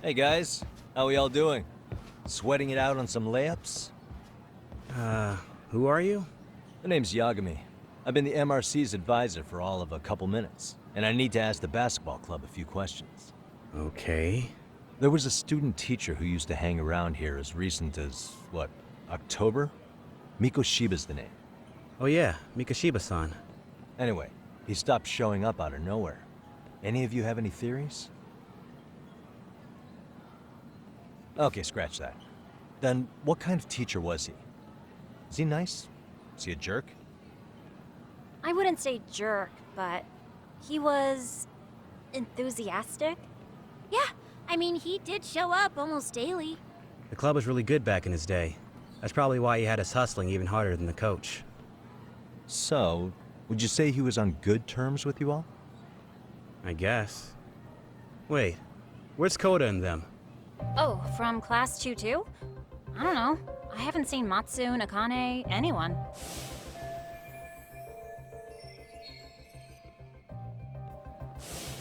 Hey guys, how we all doing? Sweating it out on some layups? Who are you? My name's Yagami. I've been the MRC's advisor for all of a couple minutes, and I need to ask the basketball club a few questions. Okay. There was a student teacher who used to hang around here as recent as, what, October? Mikoshiba's the name. Oh yeah, Mikoshiba-san. Anyway, he stopped showing up out of nowhere. Any of you have any theories? Okay, scratch that. Then, what kind of teacher was he? Is he nice? Is he a jerk? I wouldn't say jerk, but he was enthusiastic. Yeah, I mean, he did show up almost daily. The club was really good back in his day. That's probably why he had us hustling even harder than the coach. So, would you say he was on good terms with you all? I guess. Wait, where's Koda and them? Oh, from class 2 too? I don't know. I haven't seen Matsu, Nakane, anyone.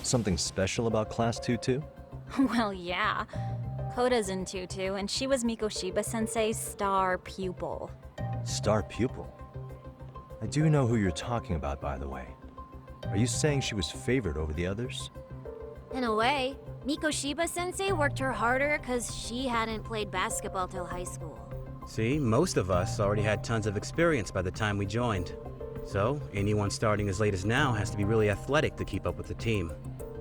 Something special about Class 2 too? Well, yeah. Koda's in 2-2, and she was Mikoshiba-sensei's star pupil. Star pupil? I do know who you're talking about, by the way. Are you saying she was favored over the others? In a way, Mikoshiba-sensei worked her harder because she hadn't played basketball till high school. See, most of us already had tons of experience by the time we joined. So, anyone starting as late as now has to be really athletic to keep up with the team.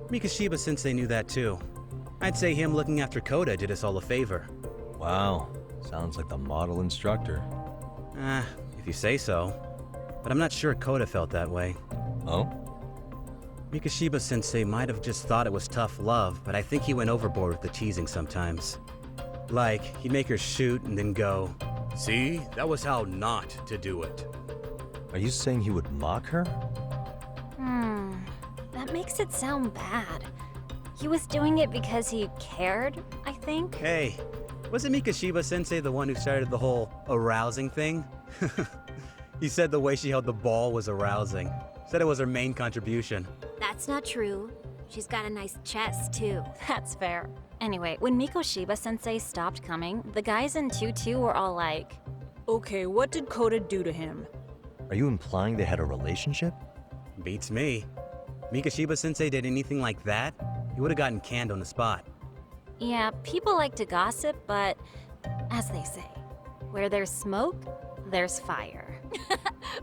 Mikoshiba-sensei knew that too. I'd say him looking after Koda did us all a favor. Wow, sounds like the model instructor. If you say so. But I'm not sure Koda felt that way. Oh? Mikoshiba-sensei might have just thought it was tough love, but I think he went overboard with the teasing sometimes. Like, he'd make her shoot and then go, "See, that was how not to do it." Are you saying he would mock her? That makes it sound bad. He was doing it because he cared, I think. Hey, wasn't Mikoshiba-sensei the one who started the whole arousing thing? He said the way she held the ball was arousing. Said it was her main contribution. That's not true. She's got a nice chest, too. That's fair. Anyway, when Mikoshiba-sensei stopped coming, the guys in 2-2 were all like, Okay, what did Koda do to him? Are you implying they had a relationship? Beats me. Mikoshiba-sensei did anything like that, he would have gotten canned on the spot. yeah, people like to gossip, but as they say, where there's smoke, there's fire.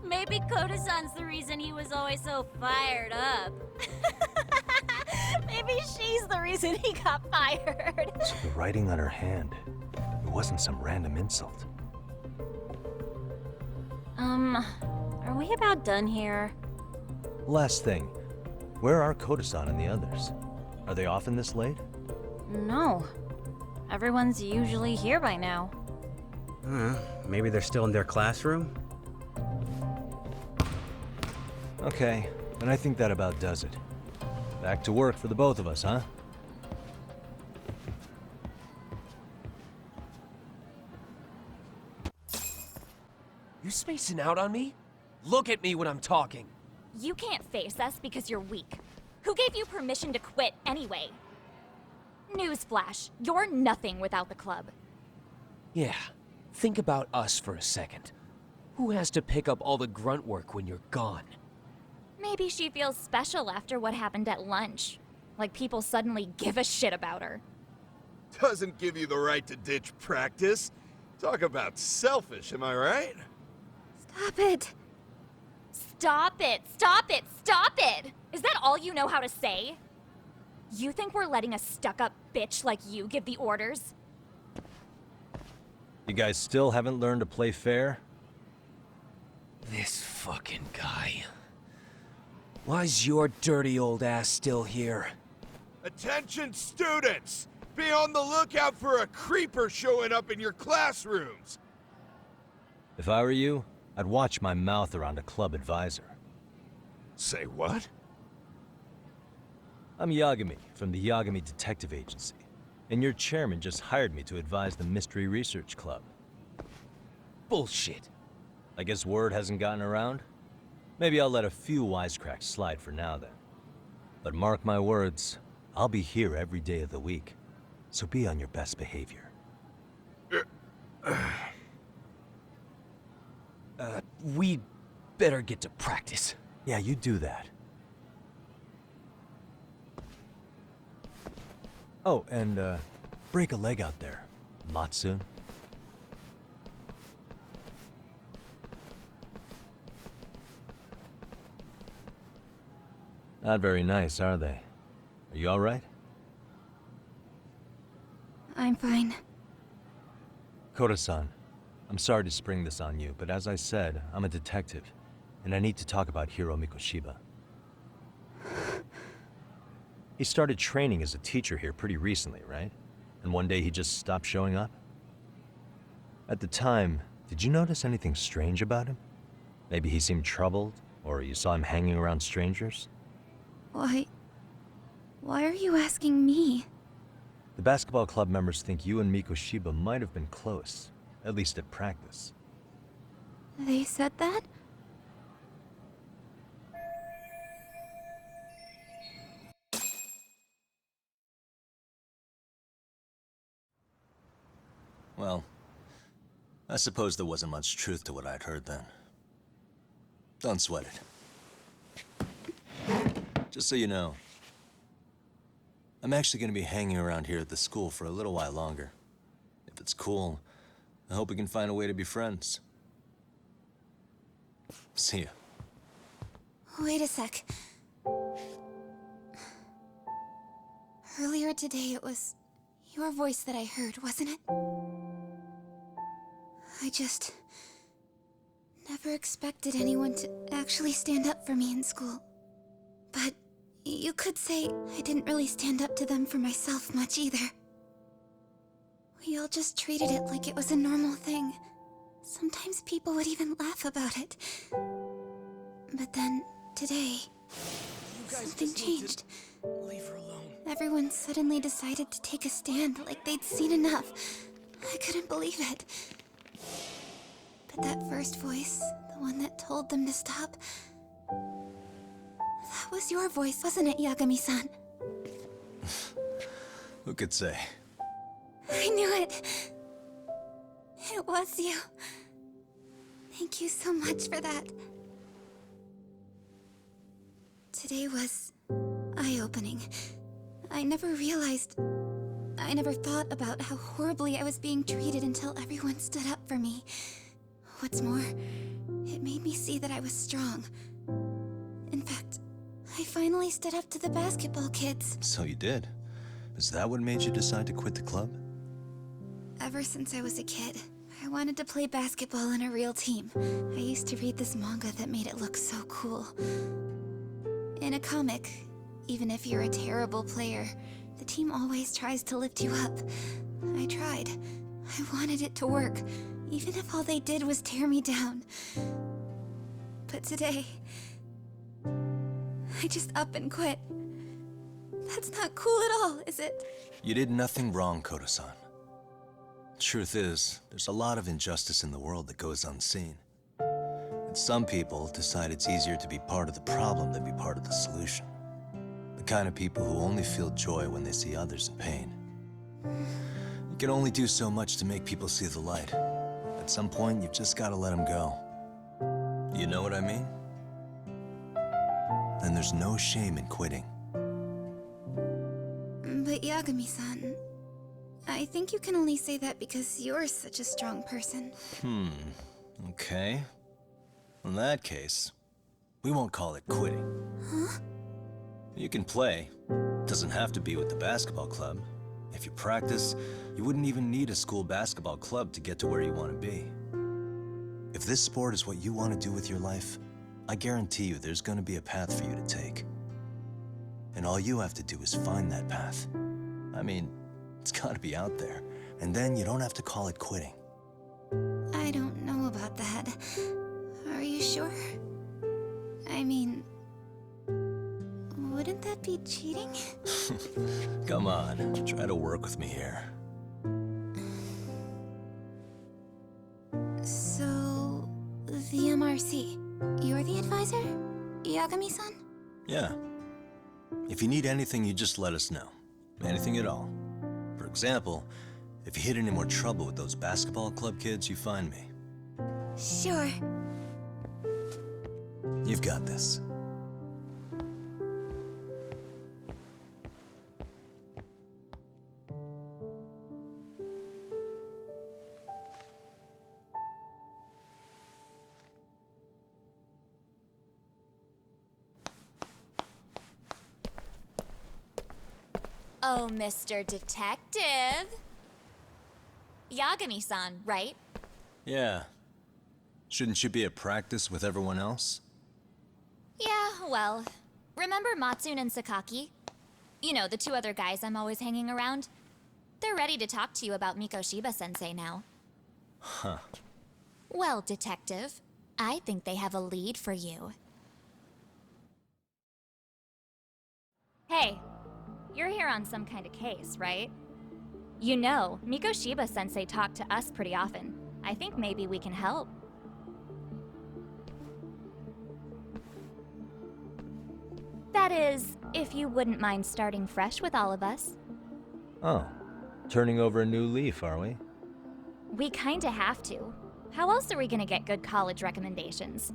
Maybe Koda-san's the reason he was always so fired up. Maybe she's the reason he got fired. So the writing on her hand, it wasn't some random insult. Are we about done here? Last thing, where are Koda-san and the others? Are they often this late? No. Everyone's usually here by now. Maybe they're still in their classroom? Okay, then I think that about does it. Back to work for the both of us, huh? You spacing out on me? Look at me when I'm talking. You can't face us because you're weak. Who gave you permission to quit anyway? Newsflash, you're nothing without the club. Yeah, think about us for a second. Who has to pick up all the grunt work when you're gone? Maybe she feels special after what happened at lunch. Like people suddenly give a shit about her. Doesn't give you the right to ditch practice. Talk about selfish, am I right? Stop it. Stop it! Stop it! Stop it! Is that all you know how to say? You think we're letting a stuck-up bitch like you give the orders? You guys still haven't learned to play fair? This fucking guy. Why's your dirty old ass still here? Attention students! Be on the lookout for a creeper showing up in your classrooms! If I were you, I'd watch my mouth around a club advisor. Say what? I'm Yagami from the Yagami Detective Agency, and your chairman just hired me to advise the Mystery Research Club. Bullshit. I guess word hasn't gotten around? Maybe I'll let a few wisecracks slide for now then. But mark my words, I'll be here every day of the week. So be on your best behavior. We better get to practice. Yeah, you do that. Oh, and break a leg out there, Matsu. Not very nice, are they? Are you all right? I'm fine. Koda-san, I'm sorry to spring this on you, but as I said, I'm a detective, and I need to talk about Hiro Mikoshiba. He started training as a teacher here pretty recently, right? And one day he just stopped showing up? At the time, did you notice anything strange about him? Maybe he seemed troubled, or you saw him hanging around strangers? Why are you asking me? The basketball club members think you and Mikoshiba might have been close, at least at practice. They said that? Well, I suppose there wasn't much truth to what I'd heard then. Don't sweat it. Just so you know, I'm actually going to be hanging around here at the school for a little while longer. If it's cool, I hope we can find a way to be friends. See ya. Wait a sec. Earlier today, it was your voice that I heard, wasn't it? I just never expected anyone to actually stand up for me in school. But you could say I didn't really stand up to them for myself much either. We all just treated it like it was a normal thing. Sometimes people would even laugh about it. But then, today, something changed. Leave her alone. Everyone suddenly decided to take a stand like they'd seen enough. I couldn't believe it. But that first voice, the one that told them to stop, that was your voice, wasn't it, Yagami-san? Who could say? I knew it. It was you. Thank you so much for that. Today was eye-opening. I never thought about how horribly I was being treated until everyone stood up for me. What's more, it made me see that I was strong. In fact, I finally stood up to the basketball kids. So you did. Is that what made you decide to quit the club? Ever since I was a kid, I wanted to play basketball on a real team. I used to read this manga that made it look so cool. In a comic, even if you're a terrible player, the team always tries to lift you up. I tried. I wanted it to work, even if all they did was tear me down. But today, I just up and quit. That's not cool at all, is it? You did nothing wrong, Koda-san. Truth is, there's a lot of injustice in the world that goes unseen. And some people decide it's easier to be part of the problem than be part of the solution. The kind of people who only feel joy when they see others in pain. You can only do so much to make people see the light. At some point, you've just got to let them go. You know what I mean? And there's no shame in quitting. But Yagami-san, I think you can only say that because you're such a strong person. Okay. In that case, we won't call it quitting. Huh? You can play. Doesn't have to be with the basketball club. If you practice, you wouldn't even need a school basketball club to get to where you want to be. If this sport is what you want to do with your life, I guarantee you there's going to be a path for you to take. And all you have to do is find that path. I mean, it's got to be out there. And then you don't have to call it quitting. I don't know about that. Are you sure? I mean, wouldn't that be cheating? Come on, try to work with me here. So, the MRC, you're the advisor? Yagami-san? Yeah. If you need anything, you just let us know. Anything at all. For example, if you hit any more trouble with those basketball club kids, you find me. Sure. You've got this. Oh, Mr. Detective. Yagami-san, right? Yeah. Shouldn't you be at practice with everyone else? Yeah, well, remember Matsune and Sakaki? You know, the two other guys I'm always hanging around? They're ready to talk to you about Mikoshiba-sensei now. Huh. Well, Detective, I think they have a lead for you. Hey, you're here on some kind of case, right? You know, Mikoshiba-sensei talked to us pretty often. I think maybe we can help. That is, if you wouldn't mind starting fresh with all of us. Oh, turning over a new leaf, are we? We kinda have to. How else are we gonna get good college recommendations?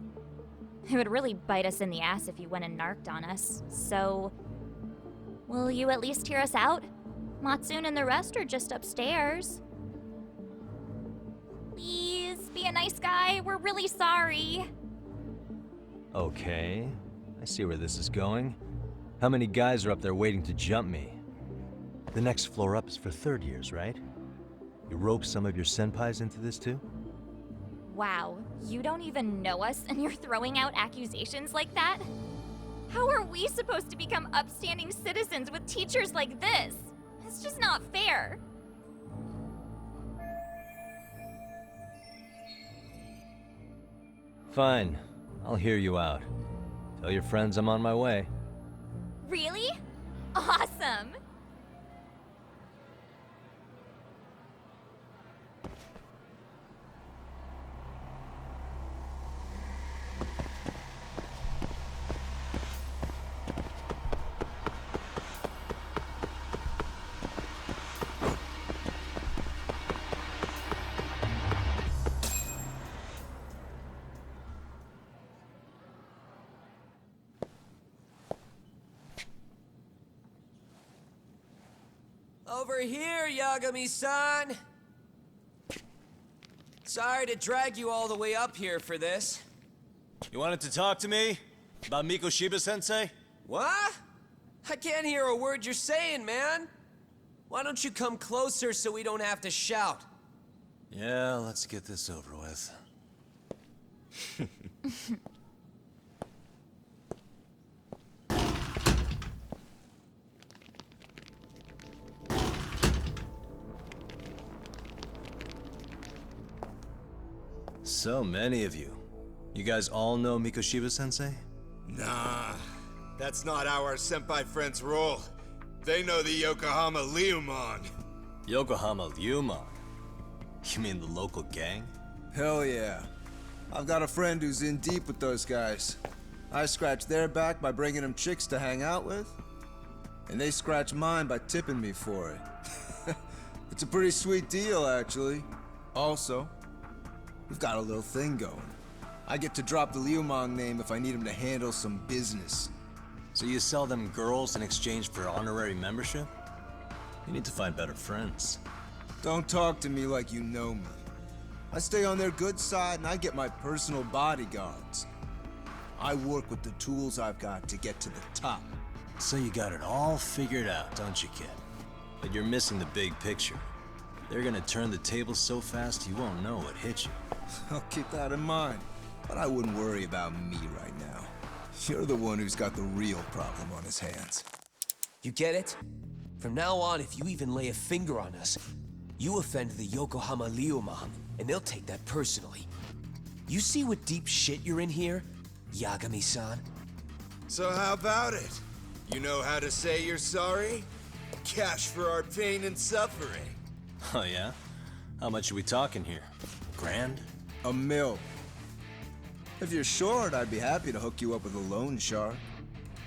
It would really bite us in the ass if you went and narked on us, so... Will you at least hear us out? Matsune and the rest are just upstairs. Please, be a nice guy. We're really sorry. Okay, I see where this is going. How many guys are up there waiting to jump me? The next floor up is for third years, right? You rope some of your senpais into this too? Wow, you don't even know us and you're throwing out accusations like that? How are we supposed to become upstanding citizens with teachers like this? It's just not fair. Fine, I'll hear you out. Tell your friends I'm on my way. Really? Awesome! Over here, Yagami-san! Sorry to drag you all the way up here for this. You wanted to talk to me? About Mikoshiba-sensei? What? I can't hear a word you're saying, man. Why don't you come closer so we don't have to shout? Yeah, let's get this over with. So many of you. You guys all know Mikoshiba-sensei? Nah, that's not how our senpai friends roll. They know the Yokohama Liumon. Yokohama Liumon? You mean the local gang? Hell yeah. I've got a friend who's in deep with those guys. I scratch their back by bringing them chicks to hang out with, and they scratch mine by tipping me for it. It's a pretty sweet deal, actually. Also, we've got a little thing going. I get to drop the Liumang name if I need him to handle some business. So you sell them girls in exchange for honorary membership? You need to find better friends. Don't talk to me like you know me. I stay on their good side and I get my personal bodyguards. I work with the tools I've got to get to the top. So you got it all figured out, don't you, kid? But you're missing the big picture. They're gonna turn the tables so fast you won't know what hit you. I'll keep that in mind. But I wouldn't worry about me right now. You're the one who's got the real problem on his hands. You get it? From now on, if you even lay a finger on us, you offend the Yokohama Liumang, and they'll take that personally. You see what deep shit you're in here, Yagami-san? So how about it? You know how to say you're sorry? Cash for our pain and suffering. Oh yeah? How much are we talking here? Grand? $1 million. If you're short, I'd be happy to hook you up with a loan shark.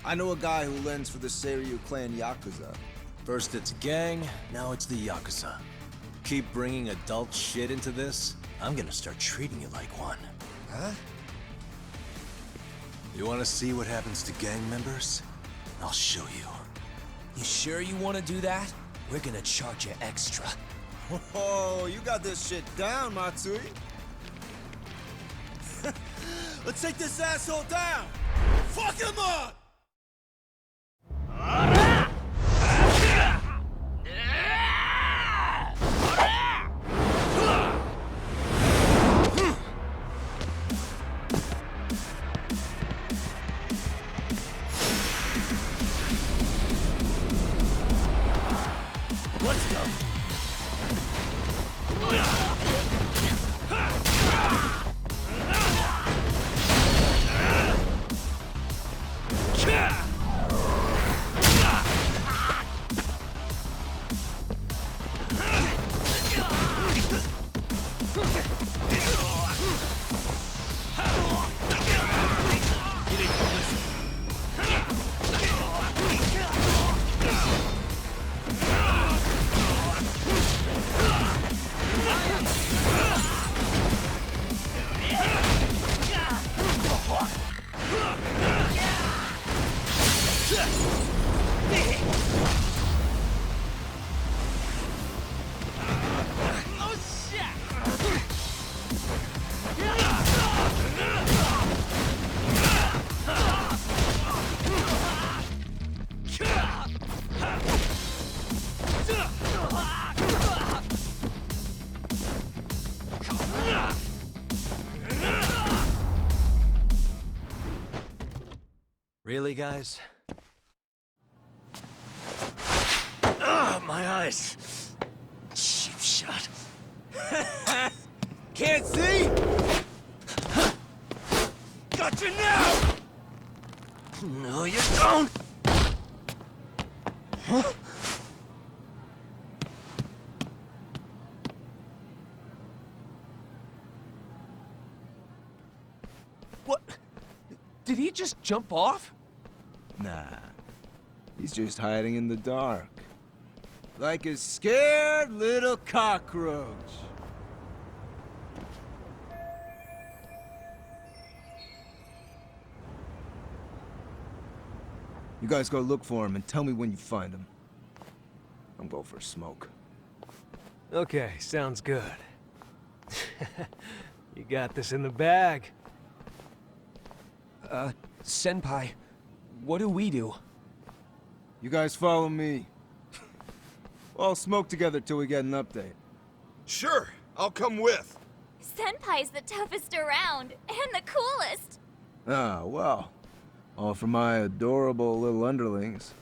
I know a guy who lends for the Seiryu clan Yakuza. First it's gang, now it's the Yakuza. Keep bringing adult shit into this, I'm gonna start treating you like one. Huh? You wanna see what happens to gang members? I'll show you. You sure you want to do that? We're gonna charge you extra. Oh, you got this shit down, Matsui. Let's take this asshole down! Fuck him up! Let's go. Really, guys? Ugh, my eyes! Cheap shot. Can't see? Got you now! No, you don't! Huh? What? Did he just jump off? Nah. He's just hiding in the dark. Like a scared little cockroach. You guys go look for him and tell me when you find him. I'm going for a smoke. Okay, sounds good. You got this in the bag. Senpai, what do we do? You guys follow me. We'll all smoke together till we get an update. Sure, I'll come with. Senpai's the toughest around, and the coolest. Ah, well. All for my adorable little underlings.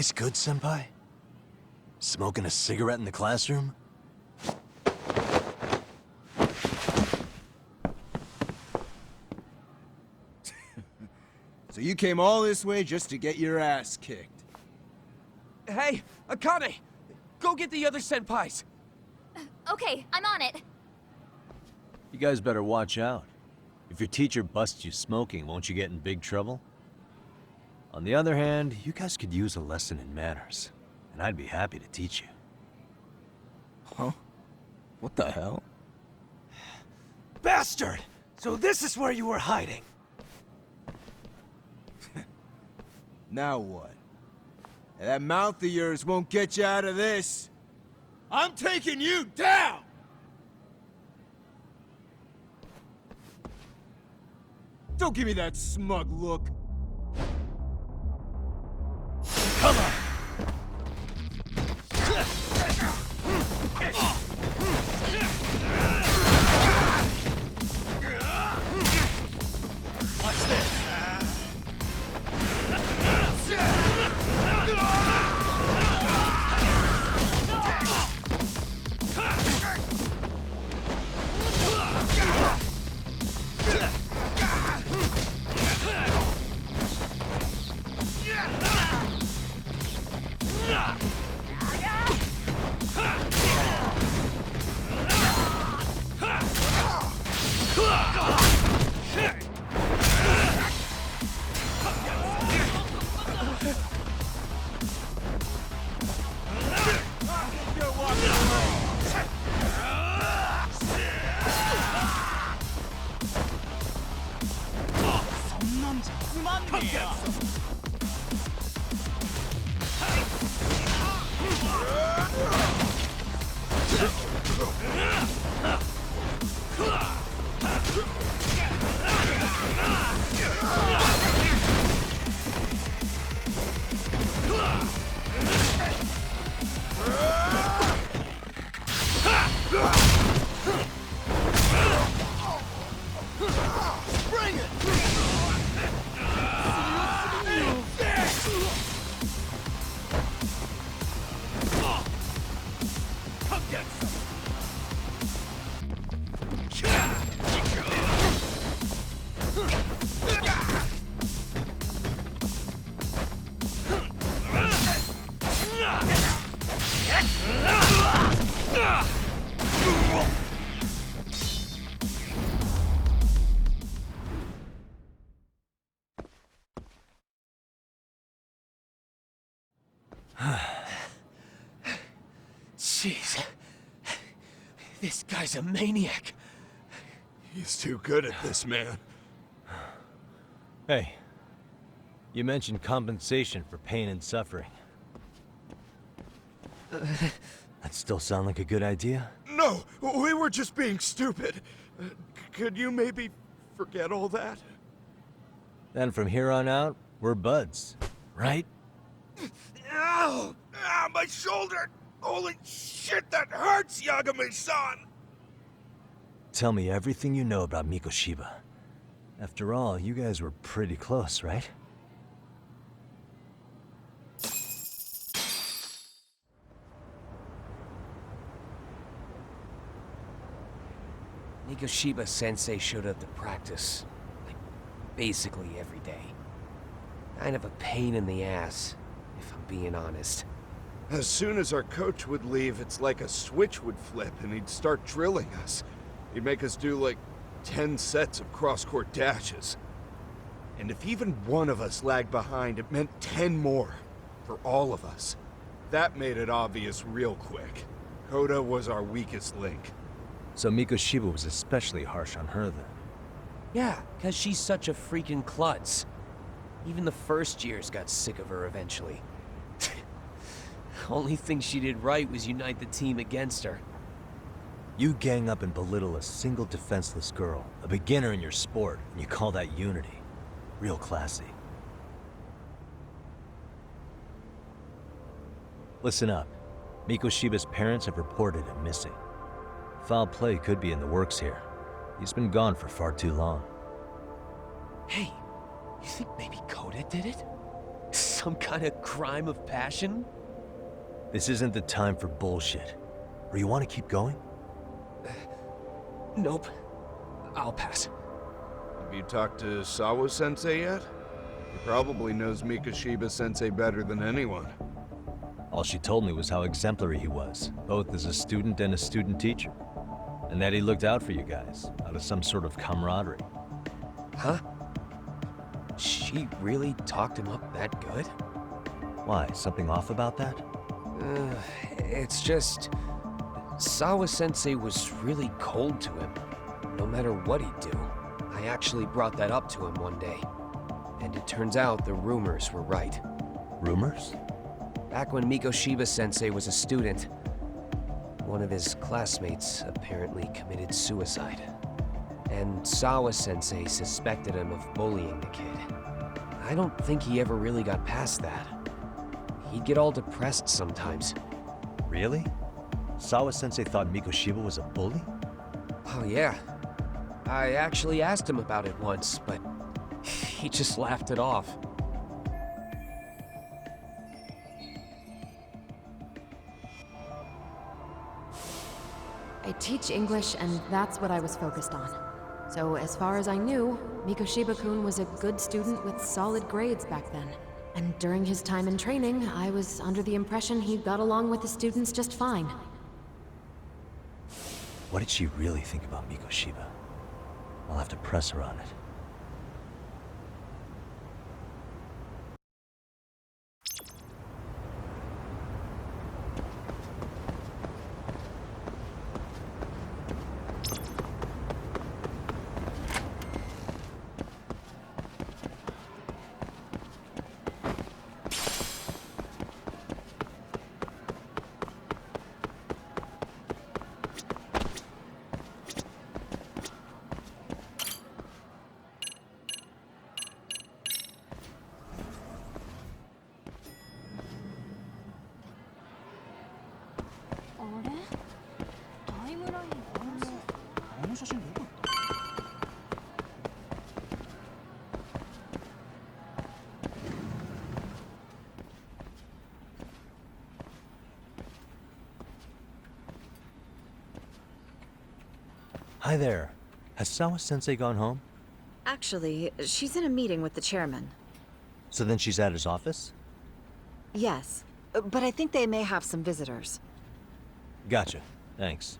Taste good, Senpai? Smoking a cigarette in the classroom? So you came all this way just to get your ass kicked? Hey, Akane! Go get the other senpais! Okay, I'm on it. You guys better watch out. If your teacher busts you smoking, won't you get in big trouble? On the other hand, you guys could use a lesson in manners, and I'd be happy to teach you. Huh? What the hell? Bastard! So this is where you were hiding. Now what? That mouth of yours won't get you out of this. I'm taking you down! Don't give me that smug look. Come on! Watch this! Jeez. This guy's a maniac. He's too good at this, man. Hey, you mentioned compensation for pain and suffering. That still sound like a good idea? No, we were just being stupid. Could you maybe forget all that? Then from here on out, we're buds, right? Ow! Ah, my shoulder! Holy shit, that hurts, Yagami-san! Tell me everything you know about Mikoshiba. After all, you guys were pretty close, right? Mikoshiba-sensei showed up to practice, like, basically every day. Kind of a pain in the ass, if I'm being honest. As soon as our coach would leave, it's like a switch would flip and he'd start drilling us. He'd make us do like 10 sets of cross-court dashes. And if even one of us lagged behind, it meant 10 more. For all of us. That made it obvious real quick. Koda was our weakest link. So Mikoshiba was especially harsh on her then. Yeah, because she's such a freaking klutz. Even the first years got sick of her eventually. Only thing she did right was unite the team against her. You gang up and belittle a single defenseless girl, a beginner in your sport, and you call that unity. Real classy. Listen up. Mikoshiba's parents have reported him missing. Foul play could be in the works here. He's been gone for far too long. Hey, you think maybe Koda did it? Some kind of crime of passion? This isn't the time for bullshit. Or you want to keep going? Nope. I'll pass. Have you talked to Sawa-sensei yet? He probably knows Mikoshiba-sensei better than anyone. All she told me was how exemplary he was, both as a student and a student teacher. And that he looked out for you guys, out of some sort of camaraderie. Huh? She really talked him up that good? Why, something off about that? It's just... Sawa-sensei was really cold to him, no matter what he'd do. I actually brought that up to him one day. And it turns out the rumors were right. Rumors? Back when Mikoshiba-sensei was a student, one of his classmates apparently committed suicide. And Sawa-sensei suspected him of bullying the kid. I don't think he ever really got past that. He'd get all depressed sometimes. Really? Sawa-sensei thought Mikoshiba was a bully? Oh yeah. I actually asked him about it once, but he just laughed it off. I teach English, and that's what I was focused on. So as far as I knew, Mikoshiba-kun was a good student with solid grades back then. And during his time in training, I was under the impression he got along with the students just fine. What did she really think about Mikoshiba? I'll have to press her on it. Hi there. Has Sawa-sensei gone home? Actually, she's in a meeting with the chairman. So then she's at his office? Yes, but I think they may have some visitors. Gotcha. Thanks.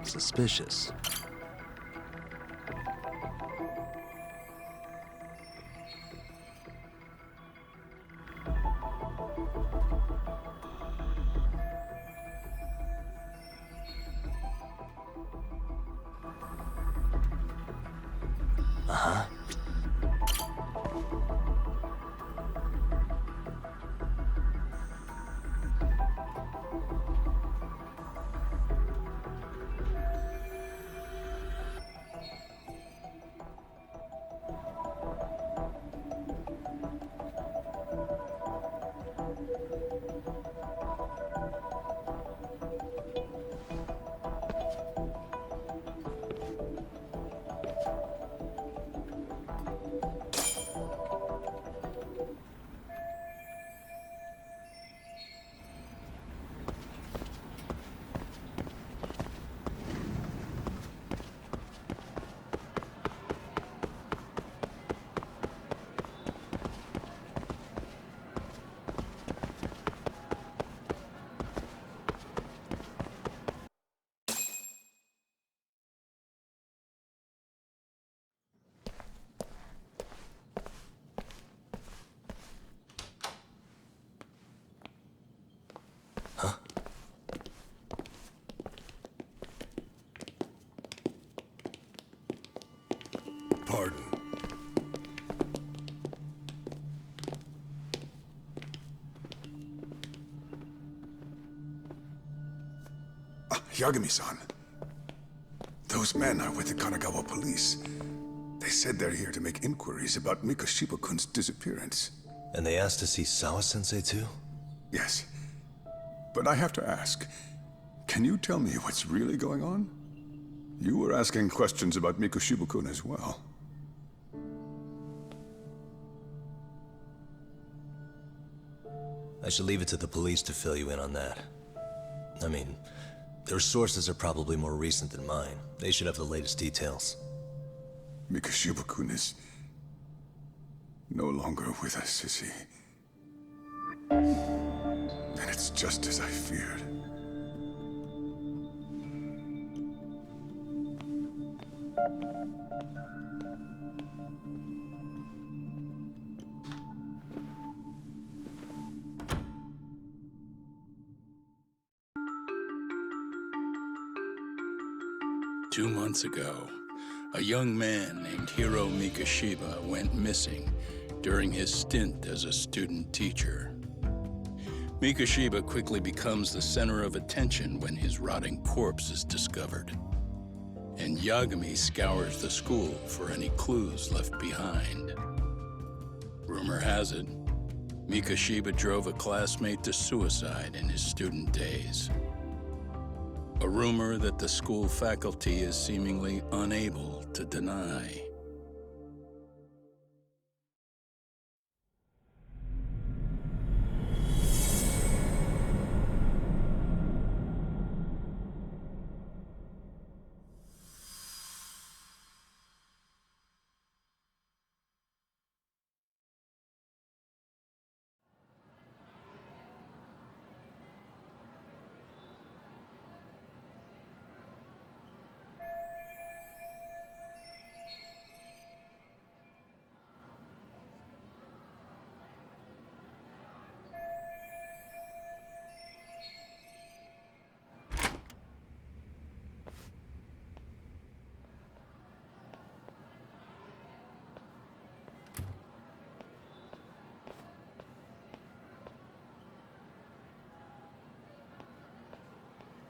Suspicious. Uh-huh. pardon. Yagami-san. Those men are with the Kanagawa police. They said they're here to make inquiries about Mikoshiba-kun's disappearance. And they asked to see Sawa-sensei too? Yes. But I have to ask, can you tell me what's really going on? You were asking questions about Mikoshiba-kun as well. I should leave it to the police to fill you in on that. I mean, their sources are probably more recent than mine. They should have the latest details. Mikoshiba-kun is no longer with us, is he? And it's just as I feared. Two months ago, a young man named Hiro Mikoshiba went missing during his stint as a student teacher. Mikoshiba quickly becomes the center of attention when his rotting corpse is discovered. And Yagami scours the school for any clues left behind. Rumor has it, Mikoshiba drove a classmate to suicide in his student days. A rumor that the school faculty is seemingly unable to deny.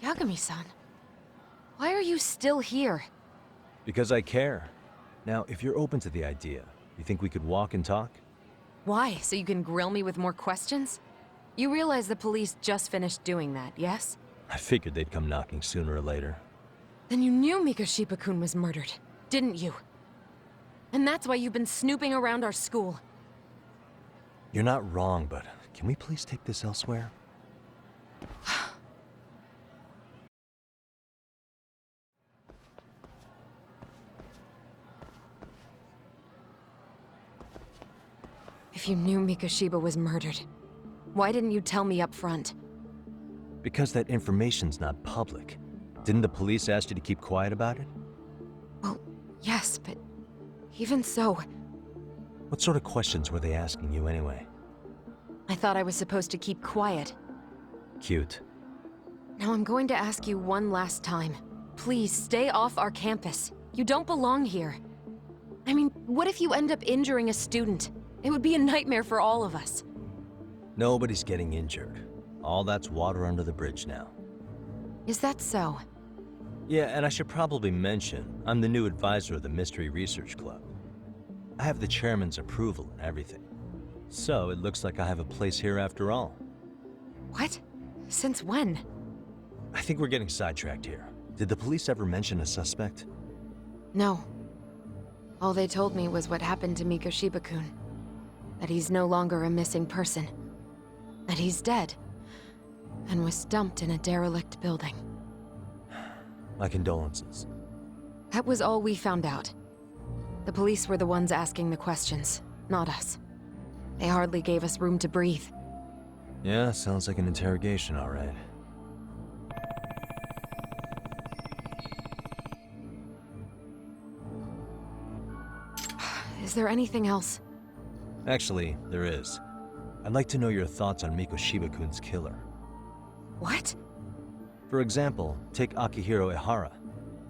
Yagami-san, why are you still here? Because I care. Now, if you're open to the idea, you think we could walk and talk? Why? So you can grill me with more questions? You realize the police just finished doing that, yes? I figured they'd come knocking sooner or later. Then you knew Mikoshiba-kun was murdered, didn't you? And that's why you've been snooping around our school. You're not wrong, but can we please take this elsewhere? If you knew Mikoshiba was murdered, why didn't you tell me up front? Because that information's not public. Didn't the police ask you to keep quiet about it? Well, yes, but even so... What sort of questions were they asking you anyway? I thought I was supposed to keep quiet. Cute. Now I'm going to ask you one last time. Please, stay off our campus. You don't belong here. I mean, what if you end up injuring a student? It would be a nightmare for all of us. Nobody's getting injured. All that's water under the bridge now. Is that so? Yeah, and I should probably mention, I'm the new advisor of the Mystery Research Club. I have the chairman's approval and everything. So it looks like I have a place here after all. What? Since when? I think we're getting sidetracked here. Did the police ever mention a suspect? No. All they told me was what happened to Mikoshiba-kun. That he's no longer a missing person. That he's dead. And was dumped in a derelict building. My condolences. That was all we found out. The police were the ones asking the questions, not us. They hardly gave us room to breathe. Yeah, sounds like an interrogation, all right. Is there anything else? Actually, there is. I'd like to know your thoughts on Mikoshiba-kun's killer. What? For example, take Akihiro Ehara,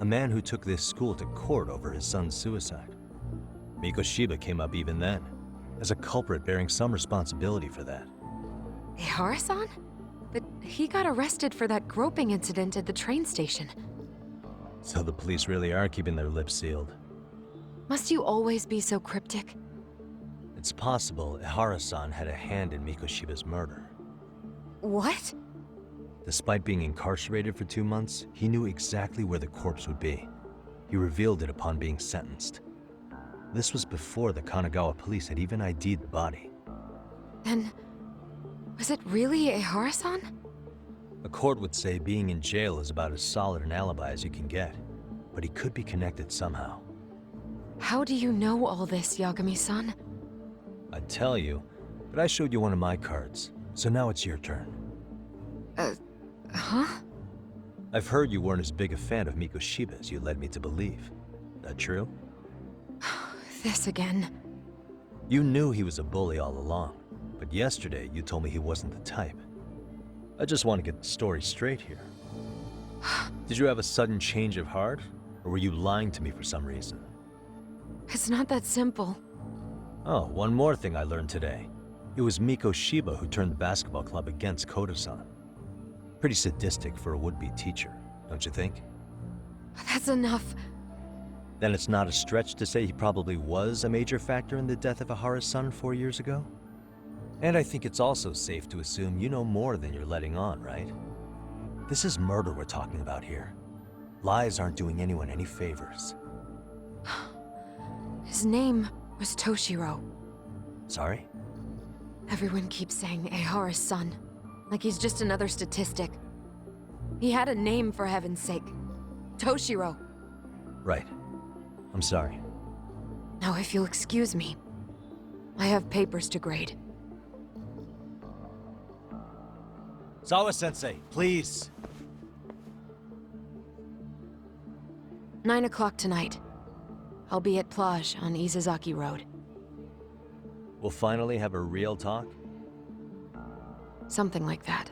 a man who took this school to court over his son's suicide. Mikoshiba came up even then, as a culprit bearing some responsibility for that. Ehara-san? But he got arrested for that groping incident at the train station. So the police really are keeping their lips sealed. Must you always be so cryptic? It's possible Ehara-san had a hand in Mikoshiba's murder. What? Despite being incarcerated for 2 months, he knew exactly where the corpse would be. He revealed it upon being sentenced. This was before the Kanagawa police had even ID'd the body. Then, was it really Ehara-san? A court would say being in jail is about as solid an alibi as you can get, but he could be connected somehow. How do you know all this, Yagami-san? I'd tell you, but I showed you one of my cards, so now it's your turn. Huh? I've heard you weren't as big a fan of Mikoshiba as you led me to believe. That true? This again. You knew he was a bully all along, but yesterday you told me he wasn't the type. I just want to get the story straight here. Did you have a sudden change of heart, or were you lying to me for some reason? It's not that simple. Oh, one more thing I learned today. It was Mikoshiba who turned the basketball club against Koto-san. Pretty sadistic for a would-be teacher, don't you think? That's enough. Then it's not a stretch to say he probably was a major factor in the death of Ehara's son 4 years ago? And I think it's also safe to assume you know more than you're letting on, right? This is murder we're talking about here. Lies aren't doing anyone any favors. His name was Toshiro. Sorry? Everyone keeps saying Ehara's son, like he's just another statistic. He had a name, for heaven's sake. Toshiro. Right. I'm sorry. Now, if you'll excuse me, I have papers to grade. Sawa-sensei, please. 9 o'clock tonight. I'll be at Plage on Izazaki Road. We'll finally have a real talk? Something like that.